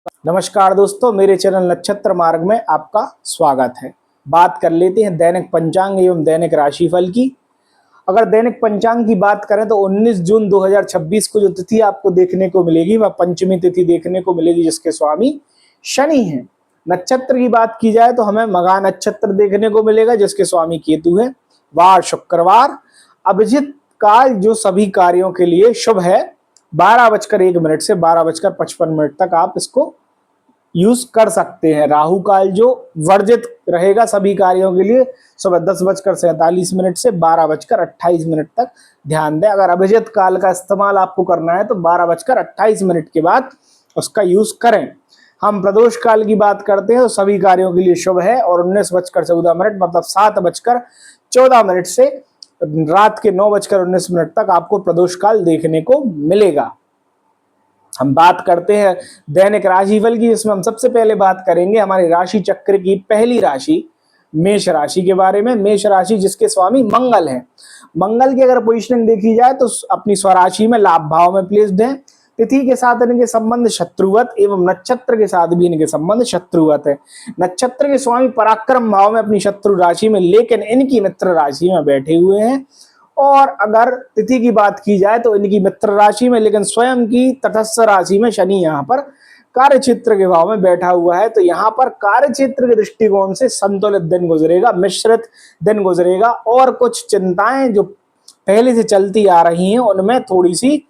नमस्कार दोस्तों, मेरे चैनल नक्षत्र मार्ग में आपका स्वागत है। बात कर लेते हैं दैनिक पंचांग एवं दैनिक राशिफल की। अगर दैनिक पंचांग की बात करें तो 19 जून 2026 को जो तिथि आपको देखने को मिलेगी वह पंचमी तिथि देखने को मिलेगी, जिसके स्वामी शनि हैं। नक्षत्र की बात की जाए तो हमें मघा नक्षत्र देखने को मिलेगा, जिसके स्वामी केतु है। वार शुक्रवार। अभिजित काल जो सभी कार्यों के लिए शुभ है, 12:01 से 12:55 तक आप इसको यूज कर सकते हैं। राहु काल जो वर्जित रहेगा सभी कार्यों के लिए, सुबह 10:47 से 12:28 तक ध्यान दें। अगर अभिजित काल का इस्तेमाल आपको करना है तो 12:28 के बाद उसका यूज करें। हम प्रदोष काल की बात करते हैं तो सभी कार्यों के लिए शुभ है और 19:14 मतलब 7:14 से रात के 9:19 तक आपको प्रदोष काल देखने को मिलेगा। हम बात करते हैं दैनिक राशिफल की, जिसमें हम सबसे पहले बात करेंगे हमारे राशि चक्र की पहली राशि मेष राशि के बारे में। मेष राशि जिसके स्वामी मंगल है। मंगल की अगर पोजीशनिंग देखी जाए तो अपनी स्वराशि में लाभ भाव में प्लेस्ड है। तिथि के साथ इनके संबंध शत्रुवत एवं नक्षत्र के साथ भी इनके संबंध शत्रुवत है। नक्षत्र के स्वामी पराक्रम भाव में अपनी शत्रु राशि में, लेकिन इनकी मित्र राशि में बैठे हुए हैं। और अगर तिथि की बात की जाए तो इनकी मित्र राशि में, लेकिन स्वयं की तटस्थ राशि में शनि यहाँ पर कार्य क्षेत्र के भाव में बैठा हुआ है। तो यहाँ पर कार्य क्षेत्र के दृष्टिकोण से संतुलित दिन गुजरेगा, मिश्रित दिन गुजरेगा और कुछ चिंताएं जो पहले से चलती आ रही हैं उनमें थोड़ी सी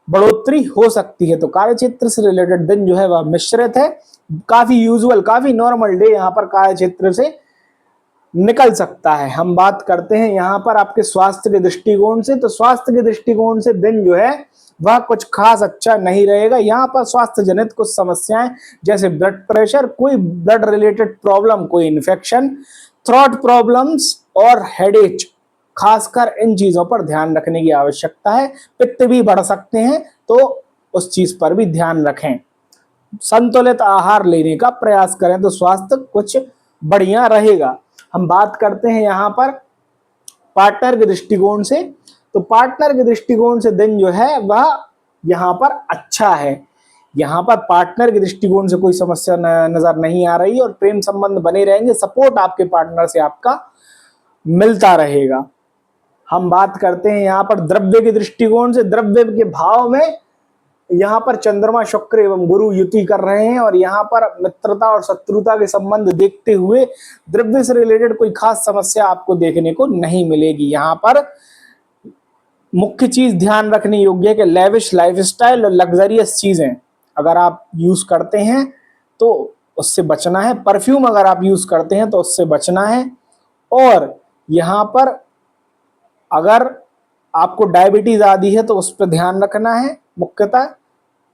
बढ़ोतरी हो सकती है। तो कार्य क्षेत्र से रिलेटेड दिन जो है वह मिश्रित है। काफी यूजुअल, काफी नॉर्मल डे यहाँ पर कार्य क्षेत्र से निकल सकता है। हम बात करते हैं यहाँ पर आपके स्वास्थ्य के दृष्टिकोण से, तो स्वास्थ्य के दृष्टिकोण से दिन जो है वह कुछ खास अच्छा नहीं रहेगा। यहाँ पर स्वास्थ्य जनित कुछ समस्याएं जैसे ब्लड प्रेशर, कोई ब्लड रिलेटेड प्रॉब्लम, कोई इन्फेक्शन, थ्रोट प्रॉब्लम्स और हेडेक, खासकर इन चीजों पर ध्यान रखने की आवश्यकता है। पित्त भी बढ़ सकते हैं तो उस चीज पर भी ध्यान रखें। संतुलित आहार लेने का प्रयास करें तो स्वास्थ्य कुछ बढ़िया रहेगा। हम बात करते हैं यहाँ पर पार्टनर के दृष्टिकोण से, तो पार्टनर के दृष्टिकोण से दिन जो है वह यहाँ पर अच्छा है। यहाँ पर पार्टनर के दृष्टिकोण से कोई समस्या नजर नहीं आ रही और प्रेम संबंध बने रहेंगे। सपोर्ट आपके पार्टनर से आपका मिलता रहेगा। हम बात करते हैं यहाँ पर द्रव्य के दृष्टिकोण से, द्रव्य के भाव में यहाँ पर चंद्रमा, शुक्र एवं गुरु युति कर रहे हैं और यहाँ पर मित्रता और शत्रुता के संबंध देखते हुए द्रव्य से रिलेटेड कोई खास समस्या आपको देखने को नहीं मिलेगी। यहाँ पर मुख्य चीज ध्यान रखने योग्य है कि लेविश लाइफस्टाइल और लग्जरियस चीजें अगर आप यूज करते हैं तो उससे बचना है। परफ्यूम अगर आप यूज करते हैं तो उससे बचना है। और यहाँ पर अगर आपको डायबिटीज आदि है तो उस पर ध्यान रखना है मुख्यतः।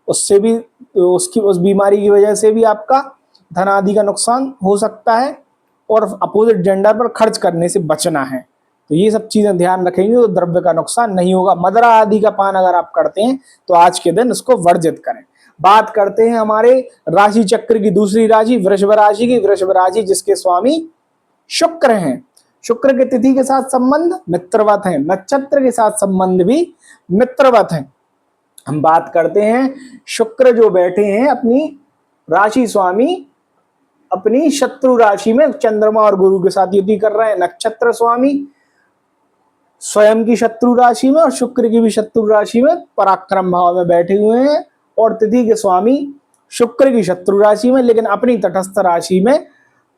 उससे भी, उसकी उस बीमारी की वजह से भी आपका धन आदि का नुकसान हो सकता है और अपोजिट जेंडर पर खर्च करने से बचना है। तो ये सब चीजें ध्यान रखेंगे तो द्रव्य का नुकसान नहीं होगा। मदरा आदि का पान अगर आप करते हैं तो आज के दिन इसको वर्जित करें। बात करते हैं हमारे राशि चक्र की दूसरी राशि वृषभ राशि की। वृषभ राशि जिसके स्वामी शुक्र हैं। शुक्र के तिथि के साथ संबंध मित्रवत है, नक्षत्र के साथ संबंध भी मित्रवत है। हम बात करते हैं शुक्र जो बैठे हैं अपनी राशि स्वामी अपनी शत्रु राशि में चंद्रमा और गुरु के साथ युति कर रहे हैं। नक्षत्र स्वामी स्वयं की शत्रु राशि में और शुक्र की भी शत्रु राशि में पराक्रम भाव में बैठे हुए हैं और तिथि के स्वामी शुक्र की शत्रु राशि में, लेकिन अपनी तटस्थ राशि में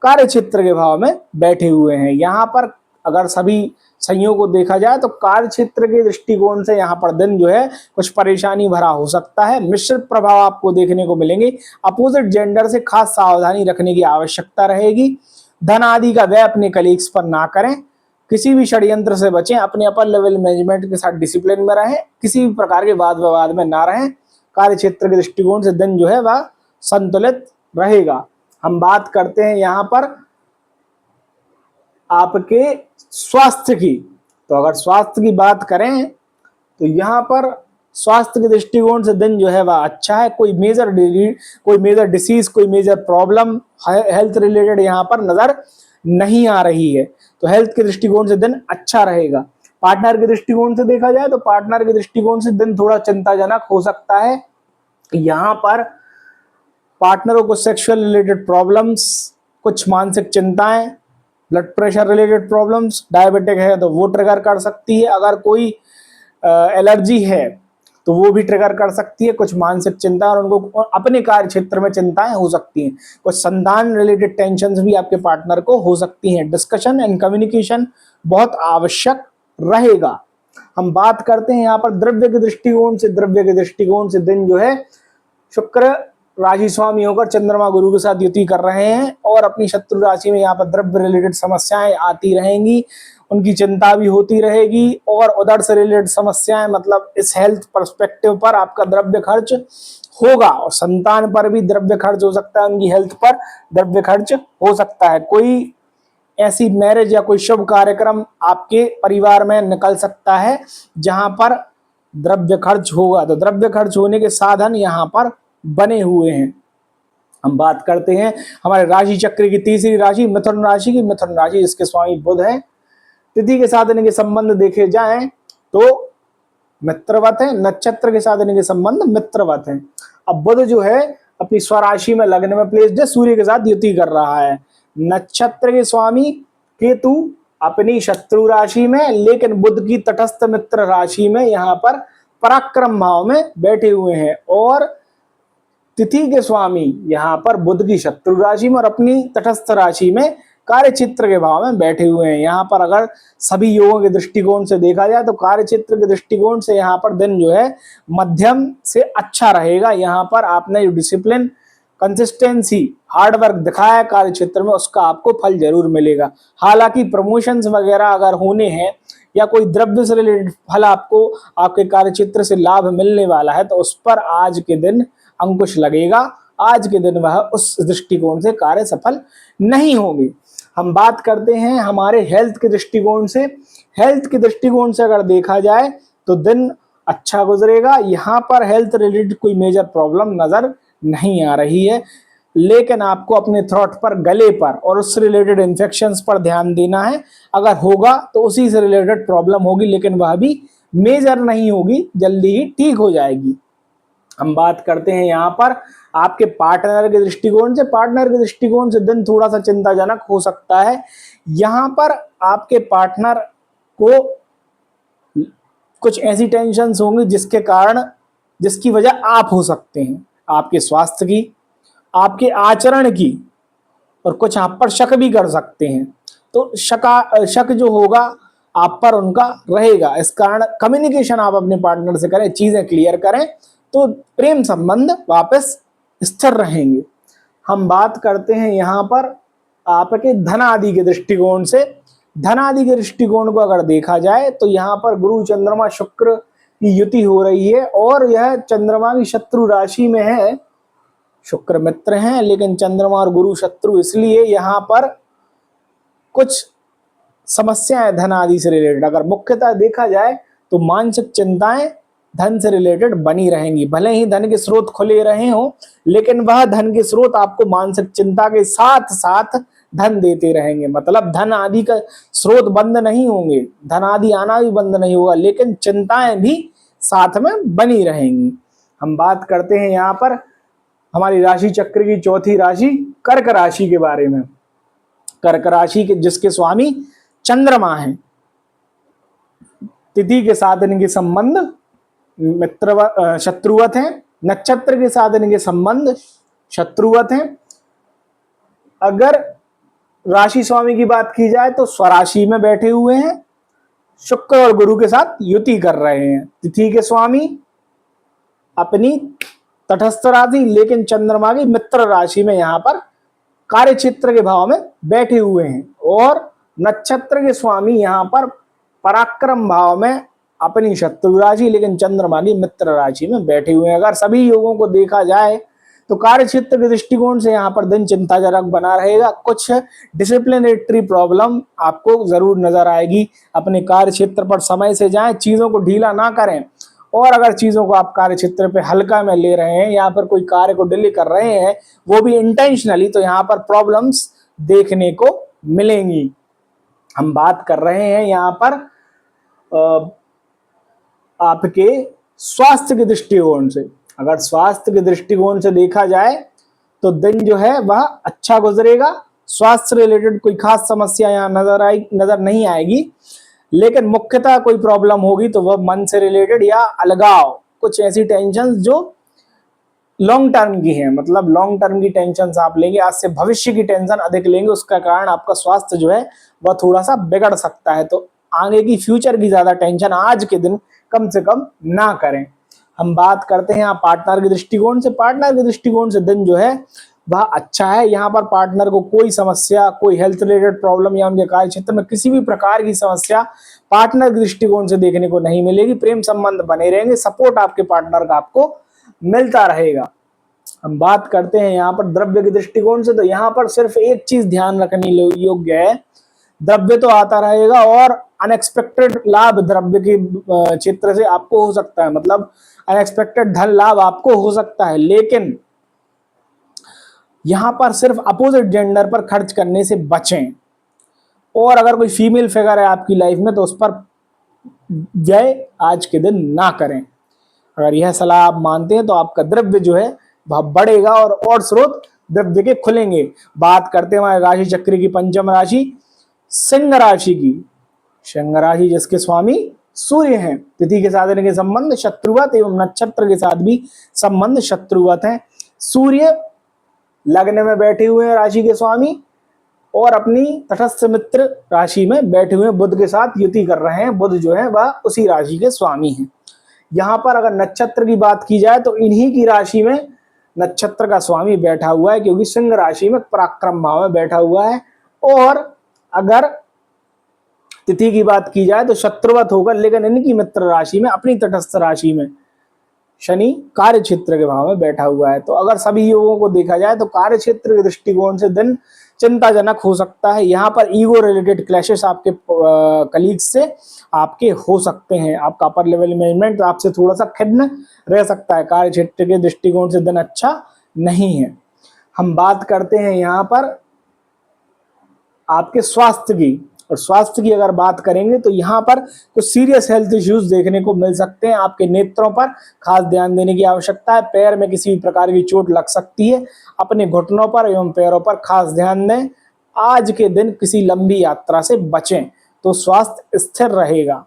कार्य क्षेत्र के भाव में बैठे हुए हैं। यहाँ पर अगर सभी संयोग को देखा जाए तो कार्य क्षेत्र के दृष्टिकोण से यहाँ पर दिन जो है कुछ परेशानी भरा हो सकता है। मिश्रित प्रभाव आपको देखने को मिलेंगे। अपोजिट जेंडर से खास सावधानी रखने की आवश्यकता रहेगी। धन आदि का व्यय अपने कलीग्स पर ना करें। किसी भी षड्यंत्र से बचें। अपने अपर लेवल मैनेजमेंट के साथ डिसिप्लिन में रहें। किसी भी प्रकार के वाद विवाद में ना रहें। कार्य क्षेत्र के दृष्टिकोण से दिन जो है वह संतुलित रहेगा। हम बात करते हैं यहाँ पर आपके स्वास्थ्य की, तो अगर स्वास्थ्य की बात करें तो यहाँ पर स्वास्थ्य के दृष्टिकोण से दिन जो है वह अच्छा है। कोई मेजर डिसीज, कोई मेजर प्रॉब्लम हेल्थ रिलेटेड यहाँ पर नजर नहीं आ रही है। तो हेल्थ के दृष्टिकोण से दिन अच्छा रहेगा। पार्टनर के दृष्टिकोण से देखा जाए तो पार्टनर के दृष्टिकोण से दिन थोड़ा चिंताजनक हो सकता है। यहाँ पर पार्टनरों को सेक्सुअल रिलेटेड प्रॉब्लम्स, कुछ मानसिक चिंताएं, blood pressure related problems, diabetic है तो वो ट्रिगर कर सकती है। अगर कोई एलर्जी है तो वो भी ट्रिगर कर सकती है कुछ मानसिक चिंता, और उनको अपने कार्य क्षेत्र में चिंताएं हो सकती हैं। कुछ संतान रिलेटेड टेंशन्स भी आपके पार्टनर को हो सकती हैं। डिस्कशन एंड कम्युनिकेशन बहुत आवश्यक रहेगा। हम बात करते हैं यहाँ पर द्रव्य के दृष्टिकोण से। द्रव्य के दृष्टिकोण से दिन जो है शुक्र राशि स्वामी होकर चंद्रमा गुरु के साथ युति कर रहे हैं, और अपनी शत्रु राशि में यहाँ पर द्रव्य रिलेटेड समस्याएं आती रहेंगी, उनकी चिंता भी होती रहेगी। और उधर से रिलेटेड समस्याएं, मतलब इस हेल्थ पर्सपेक्टिव पर आपका द्रव्य खर्च होगा, और संतान पर भी द्रव्य खर्च हो सकता है, उनकी हेल्थ पर द्रव्य खर्च हो सकता है। कोई ऐसी मैरिज या कोई शुभ कार्यक्रम आपके परिवार में निकल सकता है जहां पर द्रव्य खर्च होगा। तो द्रव्य खर्च होने के साधन यहाँ पर बने हुए हैं। हम बात करते हैं हमारे राशि चक्र की तीसरी राशि मिथुन राशि की। मिथुन राशि जिसके स्वामी बुध है। तिथि के साथ इनके संबंध देखे जाएं तो मित्रवत है, नक्षत्र के साथ इनके संबंध मित्रवत है। अब बुध जो है अपनी स्वराशि में लग्न में प्लेस्ड है, सूर्य के साथ युति कर रहा है। नक्षत्र के स्वामी केतु अपनी शत्रु राशि में, लेकिन बुध की तटस्थ मित्र राशि में यहाँ पर पराक्रम भाव में बैठे हुए हैं। और तिथि के स्वामी यहाँ पर बुध की शत्रु राशि में और अपनी तटस्थ राशि में कार्य क्षेत्र के भाव में बैठे हुए हैं। यहाँ पर अगर सभी योगों के दृष्टिकोण से देखा जाए तो कार्य क्षेत्र के दृष्टिकोण से यहाँ पर दिन जो है मध्यम से अच्छा रहेगा। यहाँ पर आपने जो डिसिप्लिन, कंसिस्टेंसी, हार्डवर्क दिखाया कार्य क्षेत्र में, उसका आपको फल जरूर मिलेगा। हालांकि प्रमोशंस वगैरह अगर होने हैं या कोई द्रव्य से रिलेटेड फल आपको आपके कार्य क्षेत्र से लाभ मिलने वाला है, तो उस पर आज के दिन अंकुश लगेगा। आज के दिन वह उस दृष्टिकोण से कार्य सफल नहीं होंगे। हम बात करते हैं हमारे हेल्थ के दृष्टिकोण से। हेल्थ के दृष्टिकोण से अगर देखा जाए तो दिन अच्छा गुजरेगा। यहाँ पर हेल्थ रिलेटेड कोई मेजर प्रॉब्लम नजर नहीं आ रही है, लेकिन आपको अपने थ्रोट पर, गले पर और उससे रिलेटेड इन्फेक्शंस पर ध्यान देना है। अगर होगा तो उसी से रिलेटेड प्रॉब्लम होगी, लेकिन वह भी मेजर नहीं होगी, जल्दी ही ठीक हो जाएगी। हम बात करते हैं यहाँ पर आपके पार्टनर के दृष्टिकोण से। पार्टनर के दृष्टिकोण से दिन थोड़ा सा चिंताजनक हो सकता है। यहाँ पर आपके पार्टनर को कुछ ऐसी टेंशन्स होंगी जिसकी वजह आप हो सकते हैं। आपके स्वास्थ्य की, आपके आचरण की, और कुछ आप पर शक भी कर सकते हैं। तो शक जो होगा आप पर उनका रहेगा। इस कारण कम्युनिकेशन आप अपने पार्टनर से करें, चीजें क्लियर करें, तो प्रेम संबंध वापस स्थिर रहेंगे। हम बात करते हैं यहाँ पर आपके धन आदि के दृष्टिकोण से। धन आदि के दृष्टिकोण को अगर देखा जाए तो यहाँ पर गुरु चंद्रमा शुक्र की युति हो रही है, और यह चंद्रमा की शत्रु राशि में है। शुक्र मित्र हैं, लेकिन चंद्रमा और गुरु शत्रु, इसलिए यहाँ पर कुछ समस्याएं धन आदि से रिलेटेड अगर मुख्यतः देखा जाए तो मानसिक चिंताएं धन से रिलेटेड बनी रहेंगी। भले ही धन के स्रोत खुले रहे हो, लेकिन वह धन के स्रोत आपको मानसिक चिंता के साथ साथ धन देते रहेंगे। मतलब धन आदि का स्रोत बंद नहीं होंगे, धन आदि आना भी बंद नहीं होगा, लेकिन चिंताएं भी साथ में बनी रहेंगी। हम बात करते हैं यहाँ पर हमारी राशि चक्र की चौथी राशि कर्क राशि के बारे में। कर्क राशि के जिसके स्वामी चंद्रमा है। तिथि के साथ इनके संबंध शत्रुवत हैं। नक्षत्र के साथ इनके संबंध शत्रुवत हैं। अगर राशि स्वामी की बात की जाए तो स्वराशि में बैठे हुए हैं, शुक्र और गुरु के साथ युति कर रहे हैं। तिथि के स्वामी अपनी तटस्थ राशि, लेकिन चंद्रमा की मित्र राशि में यहाँ पर कार्य क्षेत्र के भाव में बैठे हुए हैं। और नक्षत्र के स्वामी यहाँ पर पराक्रम भाव में अपनी शत्रु राशि, लेकिन चंद्रमा की मित्र राशि में बैठे हुए हैं। अगर सभी योगों को देखा जाए तो कार्य क्षेत्र के दृष्टिकोण से यहाँ पर दिन चिंताजनक बना रहेगा। कुछ डिसिप्लिनेटरी प्रॉब्लम आपको जरूर नजर आएगी। अपने कार्य क्षेत्र पर समय से जाएं, चीजों को ढीला ना करें। और अगर चीजों को आप कार्य क्षेत्र पे हल्का में ले रहे हैं या फिर कोई कार्य को डिले कर रहे हैं, वो भी इंटेंशनली, तो यहाँ पर प्रॉब्लम्स देखने को मिलेंगी। हम बात कर रहे हैं यहाँ पर आपके स्वास्थ्य के दृष्टिकोण से। अगर स्वास्थ्य के दृष्टिकोण से देखा जाए तो दिन जो है वह अच्छा गुजरेगा। स्वास्थ्य रिलेटेड कोई खास समस्या यहाँ नजर नहीं आएगी, लेकिन मुख्यतः कोई प्रॉब्लम होगी तो वह मन से रिलेटेड या अलगाव, कुछ ऐसी टेंशन जो लॉन्ग टर्म की है, मतलब लॉन्ग टर्म की टेंशन आप लेंगे, आज से भविष्य की टेंशन अधिक लेंगे, उसका कारण आपका स्वास्थ्य जो है वह थोड़ा सा बिगड़ सकता है। तो आगे की फ्यूचर की ज्यादा टेंशन आज के दिन कम से कम ना करें। हम बात करते हैं आप पार्टनर के दृष्टिकोण से। पार्टनर के दृष्टिकोण से दिन जो है वह अच्छा है। यहाँ पर पार्टनर को कोई समस्या, कोई हेल्थ रिलेटेड प्रॉब्लम या उनके कार्य क्षेत्र में किसी भी प्रकार की समस्या पार्टनर के दृष्टिकोण से देखने को नहीं मिलेगी। प्रेम संबंध बने रहेंगे, सपोर्ट आपके पार्टनर का आपको मिलता रहेगा। हम बात करते हैं यहाँ पर द्रव्य के दृष्टिकोण से, तो यहाँ पर सिर्फ एक चीज ध्यान रखने योग्य है, द्रव्य तो आता रहेगा और अनएक्सपेक्टेड लाभ द्रव्य के क्षेत्र से आपको हो सकता है, मतलब अनएक्सपेक्टेड धन लाभ आपको हो सकता है, लेकिन यहां पर सिर्फ अपोजिट जेंडर पर खर्च करने से बचें। और अगर कोई फीमेल फिगर है आपकी लाइफ में तो उस पर व्यय आज के दिन ना करें। अगर यह सलाह आप मानते हैं तो आपका द्रव्य जो है वह बढ़ेगा और स्रोत द्रव्य के खुलेंगे। बात करते हैं हमारे राशि चक्र की पंचम राशि सिंह राशि की। सिंह राशि जिसके स्वामी सूर्य हैं, तिथि के साथ इनके संबंध शत्रुवत एवं नक्षत्र के साथ भी संबंध शत्रुवत है। सूर्य लग्न में बैठे हुए हैं राशि के स्वामी, और अपनी तटस्थ मित्र राशि में बैठे हुए बुध के साथ युति कर रहे हैं। बुध जो है वह उसी राशि के स्वामी हैं। यहाँ पर अगर नक्षत्र की बात की जाए तो इन्हीं की राशि में नक्षत्र का स्वामी बैठा हुआ है, क्योंकि सिंह राशि में पराक्रम भाव में बैठा हुआ है। और अगर तिथि की बात की जाए तो शत्रुवत होकर, लेकिन इनकी मित्र राशि में अपनी तटस्थ राशि में शनि कार्य क्षेत्र के भाव में बैठा हुआ है। तो अगर सभी योगों को देखा जाए तो कार्य क्षेत्र के दृष्टिकोण से दिन चिंताजनक हो सकता है। यहाँ पर ईगो रिलेटेड क्लैशेस आपके कलीग्स से आपके हो सकते हैं। आपका अपर लेवल मैनेजमेंट आपसे थोड़ा सा खिन्न रह सकता है। कार्य क्षेत्र के दृष्टिकोण से दिन अच्छा नहीं है। हम बात करते हैं यहाँ पर आपके स्वास्थ्य की, और स्वास्थ्य की अगर बात करेंगे तो यहाँ पर कुछ सीरियस हेल्थ इश्यूज देखने को मिल सकते हैं। आपके नेत्रों पर खास ध्यान देने की आवश्यकता है। पैर में किसी भी प्रकार की चोट लग सकती है, अपने घुटनों पर एवं पैरों पर खास ध्यान दें। आज के दिन किसी लंबी यात्रा से बचें तो स्वास्थ्य स्थिर रहेगा।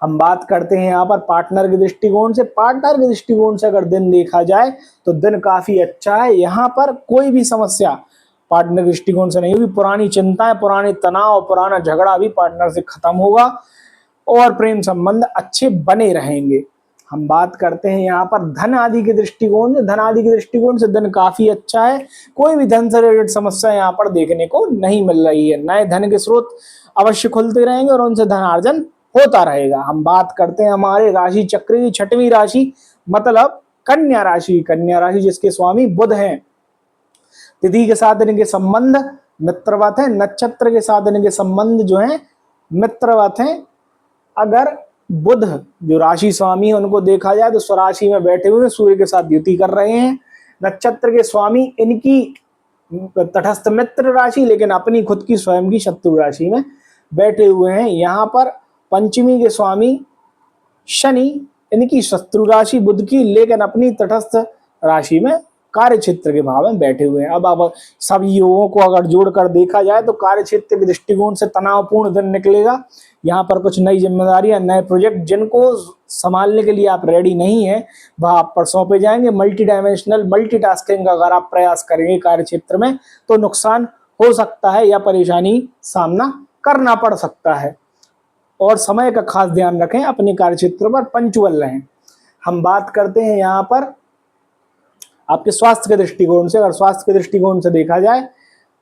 हम बात करते हैं यहाँ पर पार्टनर के दृष्टिकोण से। पार्टनर के दृष्टिकोण से अगर दिन देखा जाए तो दिन काफी अच्छा है। यहाँ पर कोई भी समस्या पार्टनर के दृष्टिकोण से नहीं होगी। पुरानी चिंताएं, पुराने तनाव, पुराना झगड़ा भी पार्टनर से खत्म होगा और प्रेम संबंध अच्छे बने रहेंगे। हम बात करते हैं यहाँ पर धन आदि के दृष्टिकोण से। धन आदि के दृष्टिकोण से दिन काफी अच्छा है। कोई भी धन से रिलेटेड समस्या यहाँ पर देखने को नहीं मिल रही है। नए धन के स्रोत अवश्य खुलते रहेंगे और उनसे धनार्जन होता रहेगा। हम बात करते हैं हमारे राशि चक्र की छठवीं राशि, मतलब कन्या राशि। कन्या राशि जिसके स्वामी बुध हैं, तिथि के साथ इनके संबंध मित्रवत है, नक्षत्र के साथ इनके संबंध जो है मित्रवत है। अगर बुध जो राशि स्वामी है उनको देखा जाए तो स्वराशि में बैठे हुए सूर्य के साथ युति कर रहे हैं। नक्षत्र के स्वामी इनकी तटस्थ मित्र राशि, लेकिन अपनी खुद की स्वयं की शत्रु राशि में बैठे हुए हैं। यहाँ पर पंचमी के स्वामी शनि इनकी शत्रु राशि बुध की, लेकिन अपनी तटस्थ राशि में कार्य क्षेत्र के भाव में बैठे हुए हैं। अब सभी योगों को अगर जोड़कर देखा जाए तो कार्य क्षेत्र के दृष्टिकोण से तनावपूर्ण दिन निकलेगा। यहाँ पर कुछ नई जिम्मेदारियां, नए प्रोजेक्ट जिनको संभालने के लिए आप रेडी नहीं है वह आप पर सौंपे जाएंगे। मल्टी डायमेंशनल मल्टीटास्किंग का अगर आप प्रयास करेंगे कार्य क्षेत्र में तो नुकसान हो सकता है या परेशानी सामना करना पड़ सकता है। और समय का खास ध्यान रखें, अपने कार्य क्षेत्र पर पंचुअल रहें। हम बात करते हैं यहाँ पर आपके स्वास्थ्य के दृष्टिकोण से। अगर स्वास्थ्य के दृष्टिकोण से देखा जाए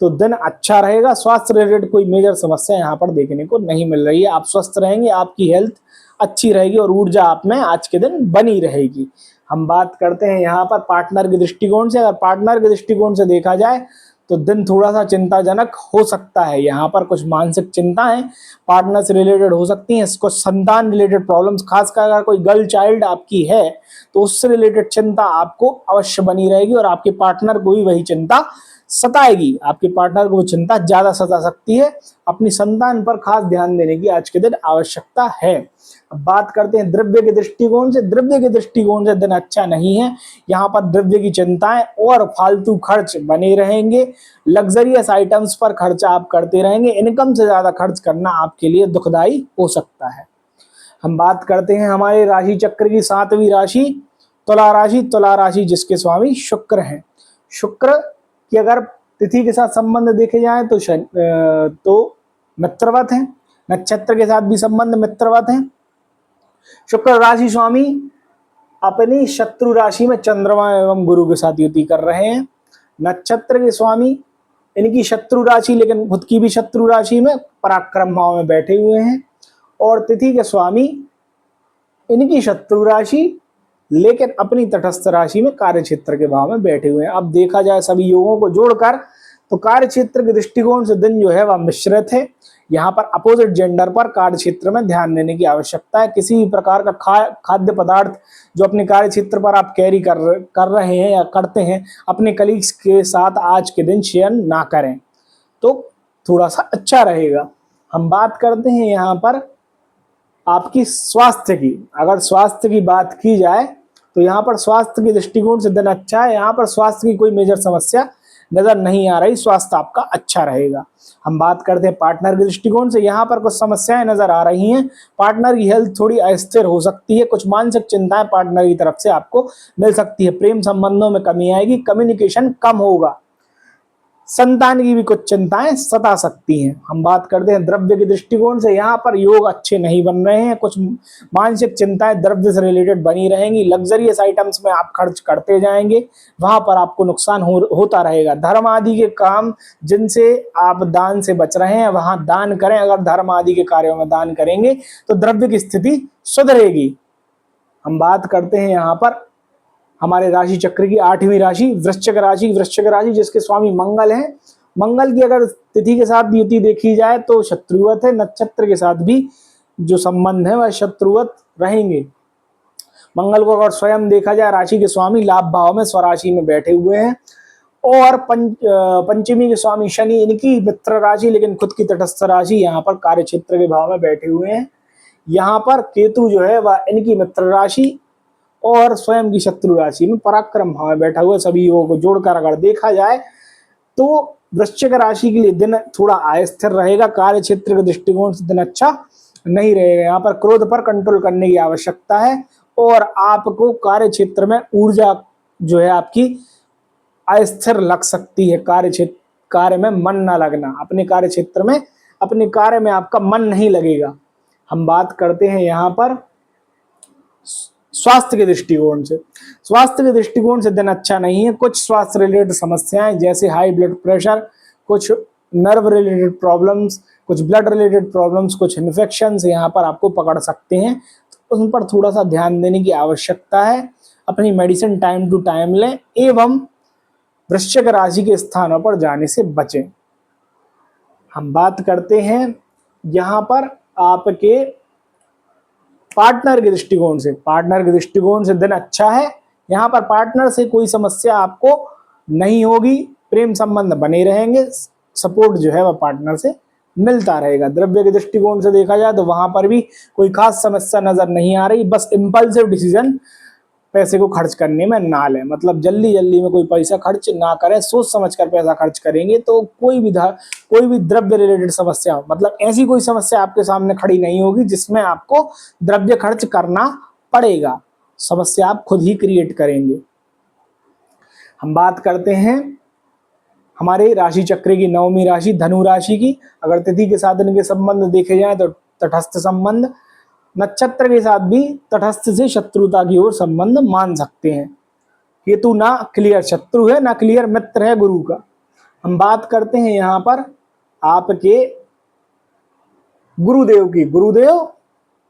तो दिन अच्छा रहेगा। स्वास्थ्य रिलेटेड कोई मेजर समस्या यहाँ पर देखने को नहीं मिल रही है। आप स्वस्थ रहेंगे, आपकी हेल्थ अच्छी रहेगी और ऊर्जा आप में आज के दिन बनी रहेगी। हम बात करते हैं यहाँ पर पार्टनर के दृष्टिकोण से। अगर पार्टनर के दृष्टिकोण से देखा जाए तो दिन थोड़ा सा चिंताजनक हो सकता है। यहाँ पर कुछ मानसिक चिंताएं पार्टनर से रिलेटेड हो सकती हैं। कुछ संतान रिलेटेड प्रॉब्लम्स, खासकर अगर कोई गर्ल चाइल्ड आपकी है तो उससे रिलेटेड चिंता आपको अवश्य बनी रहेगी और आपके पार्टनर को भी वही चिंता सताएगी, आपके पार्टनर को वो चिंता ज्यादा सता सकती है। अपनी संतान पर खास ध्यान देने की आज के दिन आवश्यकता है। अब बात करते हैं द्रव्य के दृष्टिकोण से। द्रव्य के दृष्टिकोण से दिन अच्छा नहीं है। यहाँ पर द्रव्य की चिंताएं और फालतू खर्च बने रहेंगे। लग्जरियस आइटम्स पर खर्चा आप करते रहेंगे। इनकम से ज्यादा खर्च करना आपके लिए दुखदाई हो सकता है। हम बात करते हैं हमारे राशि चक्र की 7वीं राशि तुला राशि। तुला राशि जिसके स्वामी शुक्र हैं। शुक्र की अगर तिथि के साथ संबंध देखे जाए तो मित्रवत है। नक्षत्र के साथ भी संबंध मित्रवत है। शुक्र राशि स्वामी अपनी शत्रु राशि में चंद्रमा एवं गुरु के साथ युति कर रहे हैं। नक्षत्र के स्वामी इनकी शत्रु राशि लेकिन खुद की भी शत्रु राशि में पराक्रम भाव में बैठे हुए हैं। और तिथि के स्वामी इनकी शत्रु राशि लेकिन अपनी तटस्थ राशि में कार्य क्षेत्र के भाव में बैठे हुए हैं। अब देखा जाए सभी योगों को जोड़कर तो कार्य क्षेत्र के दृष्टिकोण से दिन जो है वह मिश्रित है। यहाँ पर अपोजिट जेंडर पर कार्य क्षेत्र में ध्यान देने की आवश्यकता है। किसी भी प्रकार का खाद्य पदार्थ जो अपने कार्य क्षेत्र पर आप कैरी कर रहे हैं या करते हैं, अपने कलीग्स के साथ आज के दिन शेयर ना करें तो थोड़ा सा अच्छा रहेगा। हम बात करते हैं यहाँ पर आपकी स्वास्थ्य की। अगर स्वास्थ्य की बात की जाए तो यहाँ पर स्वास्थ्य के दृष्टिकोण से दिन अच्छा है। यहाँ पर स्वास्थ्य की कोई मेजर समस्या नजर नहीं आ रही। स्वास्थ्य आपका अच्छा रहेगा। हम बात करते हैं पार्टनर के दृष्टिकोण से। यहाँ पर कुछ समस्याएं नजर आ रही हैं। पार्टनर की हेल्थ थोड़ी अस्थिर हो सकती है। कुछ मानसिक चिंताएं पार्टनर की तरफ से आपको मिल सकती है। प्रेम संबंधों में कमी आएगी। कम्युनिकेशन कम होगा। संतान की भी कुछ चिंताएं सता सकती हैं। हम बात करते हैं द्रव्य के दृष्टिकोण से। यहाँ पर योग अच्छे नहीं बन रहे हैं। कुछ मानसिक चिंताएं द्रव्य से रिलेटेड बनी रहेंगी। लग्जरियस आइटम्स में आप खर्च करते जाएंगे, वहां पर आपको नुकसान होता रहेगा। धर्म आदि के काम जिनसे आप दान से बच रहे हैं वहां दान करें। अगर धर्म आदि के कार्यों में दान करेंगे तो द्रव्य की स्थिति सुधरेगी। हम बात करते हैं यहाँ पर हमारे राशि चक्र की 8वीं राशि वृश्चिक राशि। वृश्चिक राशि जिसके स्वामी मंगल हैं। मंगल की अगर तिथि के साथ युति देखी जाए तो शत्रुवत है। नक्षत्र के साथ भी जो संबंध है वह शत्रुवत रहेंगे। मंगल को अगर स्वयं देखा जाए, राशि के स्वामी लाभ भाव में स्वराशि में बैठे हुए हैं। और पंचमी के स्वामी शनि, इनकी मित्र राशि लेकिन खुद की तटस्थ राशि, यहाँ पर कार्य क्षेत्र के भाव में बैठे हुए हैं। यहाँ पर केतु जो है वह इनकी मित्र राशि और स्वयं की शत्रु राशि में पराक्रम भाव में बैठा हुआ। सभी योगों को जोड़कर अगर देखा जाए तो वृश्चिक राशि के लिए दिन थोड़ा अस्थिर रहेगा। कार्य क्षेत्र के दृष्टिकोण से दिन अच्छा नहीं रहेगा। यहाँ पर क्रोध पर कंट्रोल करने की आवश्यकता है और आपको कार्य क्षेत्र में ऊर्जा जो है आपकी अस्थिर लग सकती है। कार्य में मन ना लगना, अपने कार्य क्षेत्र में अपने कार्य में आपका मन नहीं लगेगा। हम बात करते हैं यहाँ पर स्वास्थ्य के दृष्टिकोण से। स्वास्थ्य के दृष्टिकोण से दिन अच्छा नहीं है। कुछ स्वास्थ्य रिलेटेड समस्याएं जैसे हाई ब्लड प्रेशर, कुछ नर्व रिलेटेड प्रॉब्लम्स, कुछ ब्लड रिलेटेड प्रॉब्लम्स, कुछ इन्फेक्शंस यहाँ पर आपको पकड़ सकते हैं। तो उन पर थोड़ा सा ध्यान देने की आवश्यकता है। अपनी मेडिसिन टाइम टू टाइम लें एवं वृश्चिक राशि के स्थानों पर जाने से बचें। हम बात करते हैं यहाँ पर आपके पार्टनर के दृष्टिकोण से। पार्टनर के दृष्टिकोण से दिन अच्छा है। यहाँ पर पार्टनर से कोई समस्या आपको नहीं होगी। प्रेम संबंध बने रहेंगे। सपोर्ट जो है वह पार्टनर से मिलता रहेगा। द्रव्य के दृष्टिकोण से देखा जाए तो वहां पर भी कोई खास समस्या नजर नहीं आ रही। बस इम्पल्सिव डिसीजन पैसे को खर्च करने में ना लें। मतलब जल्दी जल्दी में कोई पैसा खर्च ना करें। सोच समझकर पैसा खर्च करेंगे तो कोई भी द्रव्य रिलेटेड समस्या हो, मतलब ऐसी कोई समस्या आपके सामने खड़ी नहीं होगी जिसमें आपको द्रव्य खर्च करना पड़ेगा। समस्या आप खुद ही क्रिएट करेंगे। हम बात करते हैं हमारे राशि चक्र की 9वीं राशि धनु राशि की। अगर तिथि के साथ इनके संबंध देखे जाए तो तटस्थ संबंध, नक्षत्र के साथ भी तटस्थ से शत्रुता की ओर संबंध मान सकते हैं। केतु ना क्लियर शत्रु है ना क्लियर मित्र है गुरु का। हम बात करते हैं यहाँ पर आपके गुरुदेव की। गुरुदेव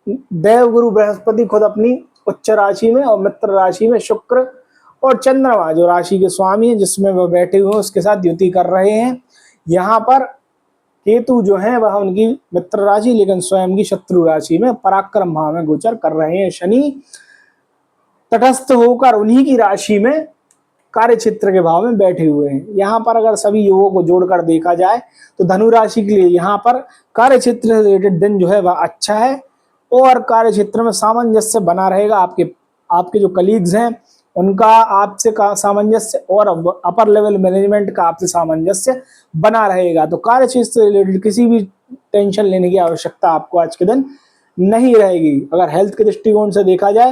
देव गुरु बृहस्पति खुद अपनी उच्च राशि में और मित्र राशि में शुक्र और चंद्रमा जो राशि के स्वामी है जिसमें वह बैठे हुए हैं उसके साथ युति कर रहे हैं। यहाँ पर केतु जो है वह उनकी मित्र राशि लेकिन स्वयं की शत्रु राशि में पराक्रम भाव में गोचर कर रहे हैं। शनि तटस्थ होकर उन्हीं की राशि में कार्य क्षेत्र के भाव में बैठे हुए हैं। यहाँ पर अगर सभी योगों को जोड़कर देखा जाए तो धनु राशि के लिए यहाँ पर कार्य क्षेत्र से रिलेटेड दिन जो है वह अच्छा है और कार्य क्षेत्र में सामंजस्य बना रहेगा। आपके जो कलीग्स हैं उनका आपसे का सामंजस्य और अपर लेवल मैनेजमेंट का आपसे सामंजस्य बना रहेगा। तो कार्य क्षेत्र से रिलेटेड किसी भी टेंशन लेने की आवश्यकता आपको आज के दिन नहीं रहेगी। अगर हेल्थ के दृष्टिकोण से देखा जाए,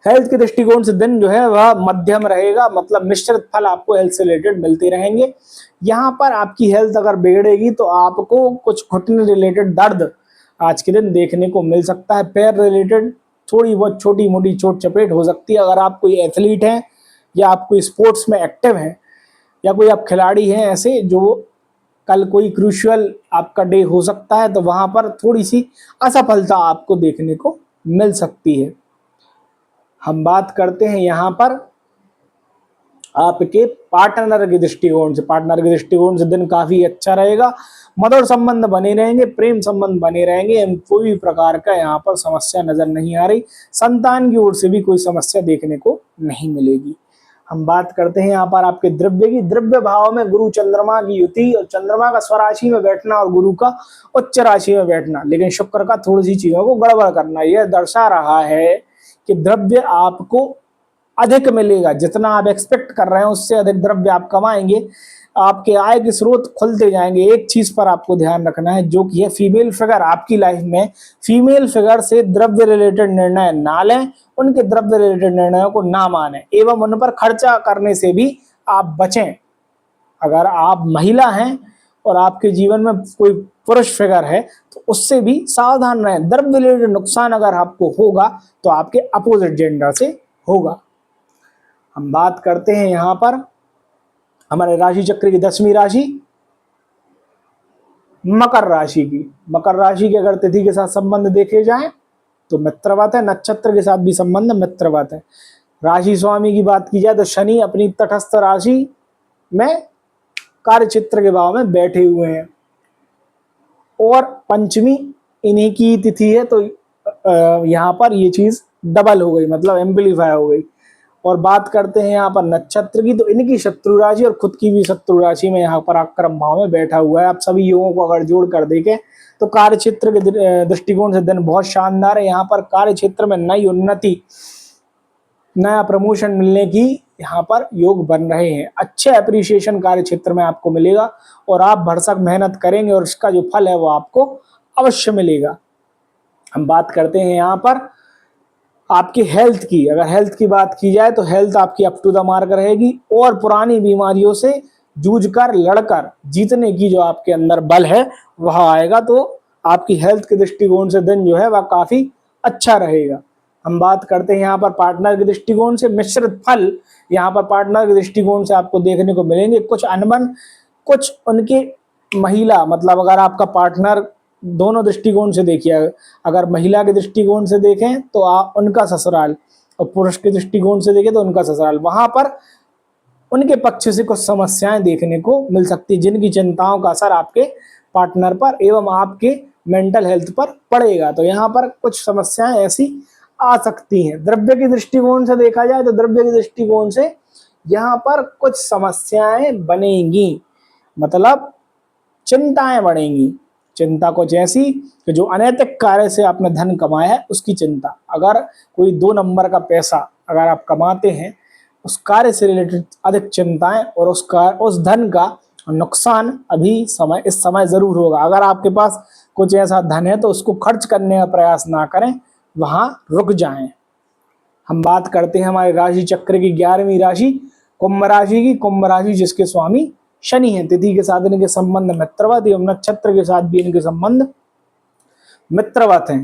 हेल्थ के दृष्टिकोण से दिन जो है वह मध्यम रहेगा, मतलब मिश्रित फल आपको हेल्थ से रिलेटेड मिलते रहेंगे। यहाँ पर आपकी हेल्थ अगर बिगड़ेगी तो आपको कुछ घुटने रिलेटेड दर्द आज के दिन देखने को मिल सकता है। पैर रिलेटेड थोड़ी बहुत छोटी मोटी चोट चपेट हो सकती है। अगर आप कोई एथलीट हैं या आप कोई स्पोर्ट्स में एक्टिव हैं या कोई आप खिलाड़ी हैं ऐसे जो कल कोई क्रूशियल आपका डे हो सकता है, तो वहां पर थोड़ी सी असफलता आपको देखने को मिल सकती है। हम बात करते हैं यहाँ पर आपके पार्टनर के दृष्टिकोण से। पार्टनर के दृष्टिकोण से दिन काफी अच्छा रहेगा, मधुर संबंध बने रहेंगे, प्रेम संबंध बने रहेंगे। कोई भी प्रकार का यहाँ पर समस्या नजर नहीं आ रही। संतान की ओर से भी कोई समस्या देखने को नहीं मिलेगी। हम बात करते हैं यहाँ पर आपके द्रव्य की। द्रव्य भाव में गुरु चंद्रमा की युति और चंद्रमा का स्वराशि में बैठना और गुरु का उच्च राशि में बैठना, लेकिन शुक्र का थोड़ी सी चीजों को गड़बड़ करना, यह दर्शा रहा है कि द्रव्य आपको अधिक मिलेगा। जितना आप एक्सपेक्ट कर रहे हैं उससे अधिक द्रव्य आप कमाएंगे। आपके आय के स्रोत खुलते जाएंगे। एक चीज पर आपको ध्यान रखना है, जो कि है फीमेल फिगर आपकी लाइफ में, फीमेल फिगर से द्रव्य रिलेटेड निर्णय ना लें, उनके द्रव्य रिलेटेड निर्णयों को ना माने एवं उन पर खर्चा करने से भी आप बचें। अगर आप महिला हैं और आपके जीवन में कोई पुरुष फिगर है तो उससे भी सावधान रहें। द्रव्य रिलेटेड नुकसान अगर आपको होगा तो आपके अपोजिट जेंडर से होगा। हम बात करते हैं यहाँ पर हमारे राशि चक्र की 10वीं राशि मकर राशि की। मकर राशि के अगर तिथि के साथ संबंध देखे जाएं तो मित्रवत है, नक्षत्र के साथ भी संबंध मित्रवत है। राशि स्वामी की बात की जाए तो शनि अपनी तटस्थ राशि में कार्य क्षेत्र के भाव में बैठे हुए हैं और पंचमी इन्हीं की तिथि है, तो यहाँ पर ये चीज डबल हो गई, मतलब एम्पलीफाई हो गई। और बात करते हैं यहाँ पर नक्षत्र की, तो इनकी शत्रु राशि और खुद की भी शत्रु राशि में यहाँ पर आक्रम भाव में बैठा हुआ है। आप सभी योगों को अगर जोड़ कर देखें तो कार्य क्षेत्र के दृष्टिकोण से दिन बहुत शानदार है। यहाँ पर कार्य क्षेत्र में नई उन्नति, नया प्रमोशन मिलने की यहाँ पर योग बन रहे हैं। अच्छे अप्रिसिएशन कार्य क्षेत्र में आपको मिलेगा और आप भरसक मेहनत करेंगे और इसका जो फल है वो आपको अवश्य मिलेगा। हम बात करते हैं यहाँ पर आपकी हेल्थ की। अगर हेल्थ की बात की जाए तो हेल्थ आपकी अप टू द मार्क रहेगी और पुरानी बीमारियों से जूझकर लड़कर जीतने की जो आपके अंदर बल है वह आएगा। तो आपकी हेल्थ के दृष्टिकोण से दिन जो है वह काफी अच्छा रहेगा। हम बात करते हैं यहाँ पर पार्टनर के दृष्टिकोण से। मिश्रित फल यहाँ पर पार्टनर के दृष्टिकोण से आपको देखने को मिलेंगे। कुछ अनबन, कुछ उनके महिला, मतलब अगर आपका पार्टनर दोनों दृष्टिकोण से देखिए, अगर महिला के दृष्टिकोण से देखें तो आप उनका ससुराल और पुरुष के दृष्टिकोण से देखें तो उनका ससुराल, वहां पर उनके पक्ष से कुछ समस्याएं देखने को मिल सकती है, जिनकी चिंताओं का असर आपके पार्टनर पर एवं आपके मेंटल हेल्थ पर पड़ेगा। तो यहाँ पर कुछ समस्याएं ऐसी आ सकती हैं। द्रव्य के दृष्टिकोण से देखा जाए तो द्रव्य के दृष्टिकोण से यहाँ पर कुछ समस्याएं बनेंगी, मतलब चिंताएं बढ़ेंगी। चिंता कुछ ऐसी कि जो अनैतिक कार्य से आपने धन कमाया है उसकी चिंता। अगर कोई 2 नंबर का पैसा अगर आप कमाते हैं, उस कार्य से रिलेटेड अधिक चिंताएं और उस धन का नुकसान इस समय जरूर होगा। अगर आपके पास कुछ ऐसा धन है तो उसको खर्च करने का प्रयास ना करें, वहां रुक जाएं। हम बात करते हैं हमारे राशि चक्र की 11वीं राशि कुंभ राशि की। कुंभ राशि जिसके स्वामी शनि है, तिथि के साथ इनके संबंध मित्रवत एवं नक्षत्र के साथ भी इनके संबंध मित्रवत हैं।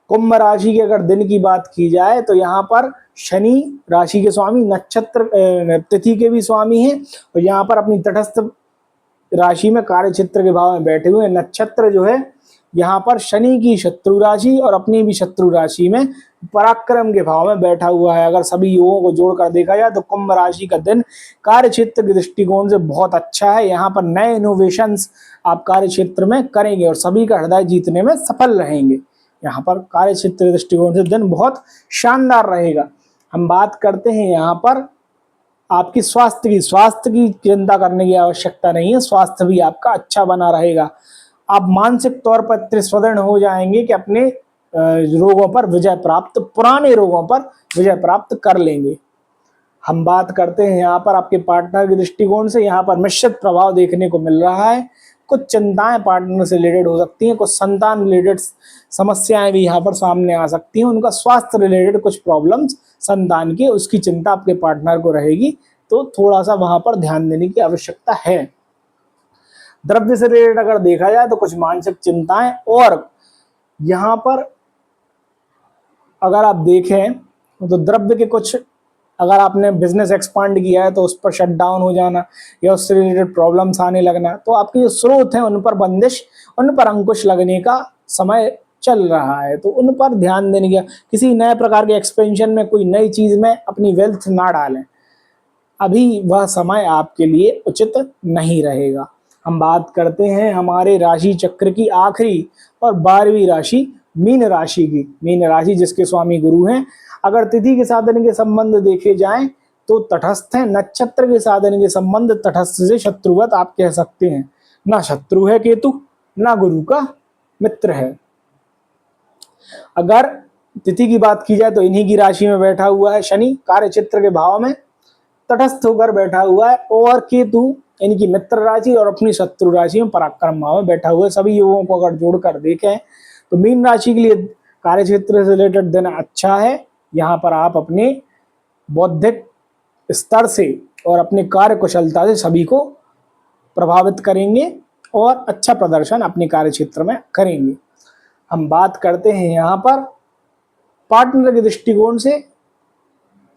कुंभ राशि के अगर दिन की बात की जाए तो यहाँ पर शनि राशि के स्वामी, नक्षत्र तिथि के भी स्वामी हैं और यहाँ पर अपनी तटस्थ राशि में कार्य क्षेत्र के भाव में बैठे हुए। नक्षत्र जो है यहाँ पर शनि की शत्रु राशि और अपनी भी शत्रु राशि में पराक्रम के भाव में बैठा हुआ है। अगर सभी योगों को जोड़कर देखा जाए तो कुंभ राशि का दिन कार्य क्षेत्र के दृष्टिकोण से बहुत अच्छा है। यहाँ पर नए इनोवेशंस आप कार्य क्षेत्र में करेंगे और सभी का हृदय जीतने में सफल रहेंगे। यहाँ पर कार्य क्षेत्र के दृष्टिकोण से दिन बहुत शानदार रहेगा। हम बात करते हैं यहाँ पर आपकी स्वास्थ्य की चिंता करने की आवश्यकता नहीं है, स्वास्थ्य भी आपका अच्छा बना रहेगा। आप मानसिक तौर पर इतने सुदृढ़ हो जाएंगे कि अपने रोगों पर विजय प्राप्त, पुराने रोगों पर विजय प्राप्त कर लेंगे। हम बात करते हैं यहाँ पर आपके पार्टनर के दृष्टिकोण से। यहाँ पर मिश्रित प्रभाव देखने को मिल रहा है। कुछ चिंताएं पार्टनर से रिलेटेड हो सकती हैं, कुछ संतान रिलेटेड समस्याएं भी यहाँ पर सामने आ सकती हैं। उनका स्वास्थ्य रिलेटेड कुछ प्रॉब्लम्स संतान की, उसकी चिंता आपके पार्टनर को रहेगी, तो थोड़ा सा वहां पर ध्यान देने की आवश्यकता है। द्रव्य से रिलेटेड अगर देखा जाए तो कुछ मानसिक चिंताएं, और यहाँ पर अगर आप देखें तो द्रव्य के कुछ, अगर आपने बिजनेस एक्सपांड किया है तो उस पर शट डाउन हो जाना या उससे रिलेटेड प्रॉब्लम्स आने लगना, तो आपके जो स्रोत हैं उन पर बंदिश, उन पर अंकुश लगने का समय चल रहा है। तो उन पर ध्यान देने का, किसी नए प्रकार के एक्सपेंशन में, कोई नई चीज में अपनी वेल्थ ना डालें, अभी वह समय आपके लिए उचित नहीं रहेगा। हम बात करते हैं हमारे राशि चक्र की आखिरी और 12वीं राशि मीन राशि की। मीन राशि जिसके स्वामी गुरु हैं। अगर तिथि के साधन के संबंध देखे जाएं तो तटस्थ है, नक्षत्र के साधन के संबंध तटस्थ से शत्रुवत आप कह सकते हैं। ना शत्रु है केतु, ना गुरु का मित्र है। अगर तिथि की बात की जाए तो इन्हीं की राशि में बैठा हुआ है शनि, कार्य चित्र के भाव में तटस्थ होकर बैठा हुआ है, और केतु इनकी मित्र राशि और अपनी शत्रु राशि में पराक्रम भाव में बैठा हुआ है। सभी योगों को अगर जोड़कर देखें तो मीन राशि के लिए कार्य क्षेत्र से रिलेटेड दिन अच्छा है। यहाँ पर आप अपने बौद्धिक स्तर से और अपने कार्य कुशलता से सभी को प्रभावित करेंगे और अच्छा प्रदर्शन अपने कार्य क्षेत्र में करेंगे। हम बात करते हैं यहाँ पर पार्टनर के दृष्टिकोण से।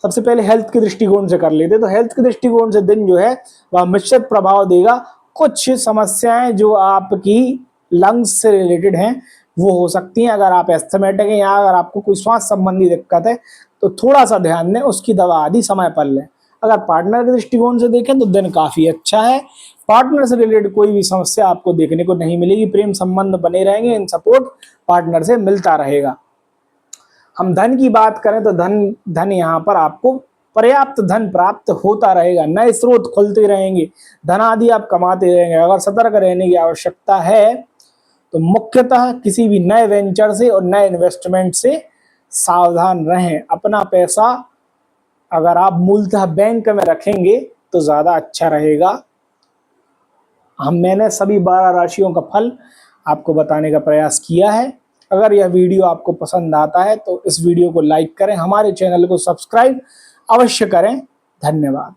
सबसे पहले हेल्थ के दृष्टिकोण से कर लेते, तो हेल्थ के दृष्टिकोण से दिन जो है वह मिश्रित प्रभाव देगा। कुछ समस्याएं जो आपकी लंग्स से रिलेटेड हैं वो हो सकती हैं। अगर आप एस्थमेटिक हैं या अगर आपको कोई श्वास संबंधी दिक्कत है तो थोड़ा सा ध्यान दें, उसकी दवा आदि समय पर लें। अगर पार्टनर के दृष्टिकोण से देखें तो दिन काफी अच्छा है। पार्टनर से रिलेटेड कोई भी समस्या आपको देखने को नहीं मिलेगी, प्रेम संबंध बने रहेंगे, इन सपोर्ट पार्टनर से मिलता रहेगा। हम धन की बात करें तो धन यहाँ पर आपको पर्याप्त धन प्राप्त होता रहेगा, नए स्रोत खुलते रहेंगे, धन आदि आप कमाते रहेंगे। अगर सतर्क रहने की आवश्यकता है तो मुख्यतः किसी भी नए वेंचर से और नए इन्वेस्टमेंट से सावधान रहें। अपना पैसा अगर आप मूलतः बैंक में रखेंगे तो ज्यादा अच्छा रहेगा। मैंने सभी 12 राशियों का फल आपको बताने का प्रयास किया है। अगर यह वीडियो आपको पसंद आता है तो इस वीडियो को लाइक करें, हमारे चैनल को सब्सक्राइब अवश्य करें। धन्यवाद।